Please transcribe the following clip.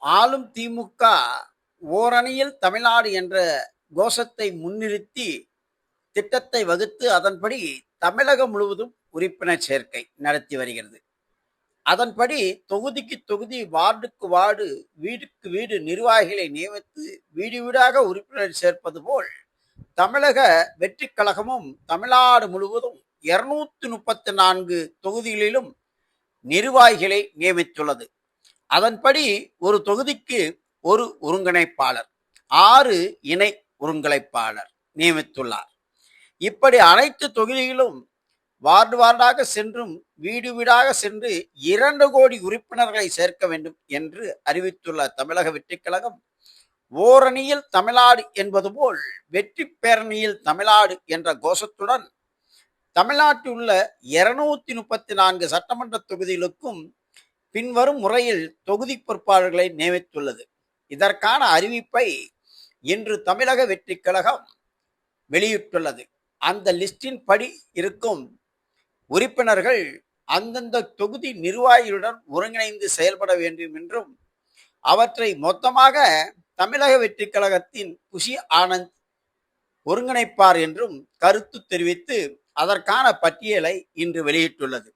ஆளும் திமுக ஓரணியில் தமிழ்நாடு என்ற கோஷத்தை முன்னிறுத்தி திட்டத்தை வகுத்து அதன்படி தமிழகம் முழுவதும் உறுப்பினர் சேர்க்கை நடத்தி வருகிறது. அதன்படி தொகுதிக்கு தொகுதி, வார்டுக்கு வார்டு, வீடுக்கு வீடு நிர்வாகிகளை நியமித்து வீடு வீடாக உறுப்பினர் சேர்ப்பது போல் தமிழக வெற்றி கழகமும் தமிழ்நாடு முழுவதும் 234 தொகுதிகளிலும் நிர்வாகிகளை நியமித்துள்ளது. அதன்படி ஒரு தொகுதிக்கு ஒரு ஒருங்கிணைப்பாளர், 6 இணை ஒருங்கிணைப்பாளர் நியமித்துள்ளார். இப்படி அனைத்து தொகுதிகளும் வார்டு வார்டாக சென்றும் வீடு வீடாக சென்று 2 கோடி உறுப்பினர்களை சேர்க்க வேண்டும் என்று அறிவித்துள்ள தமிழக வெற்றிக் கழகம் ஓரணியில் தமிழ்நாடு என்பது போல் வெற்றி பேரணியில் தமிழ்நாடு என்ற கோஷத்துடன் தமிழ்நாட்டில் உள்ள 234 சட்டமன்ற தொகுதிகளுக்கும் பின்வரும் முறையில் தொகுதி பொறுப்பாளர்களை நியமித்துள்ளது. இதற்கான அறிவிப்பை இன்று தமிழக வெற்றிக் கழகம் வெளியிட்டுள்ளது. அந்த லிஸ்டின் படி இருக்கும் உறுப்பினர்கள் அந்தந்த தொகுதி நிர்வாகிகளுடன் ஒருங்கிணைந்து செயல்பட வேண்டும் என்றும் அவற்றை மொத்தமாக தமிழக வெற்றிக் கழகத்தின் குஷி ஆனந்த் ஒருங்கிணைப்பார் என்றும் கருத்து தெரிவித்து அதற்கான பட்டியலை இன்று வெளியிட்டுள்ளது.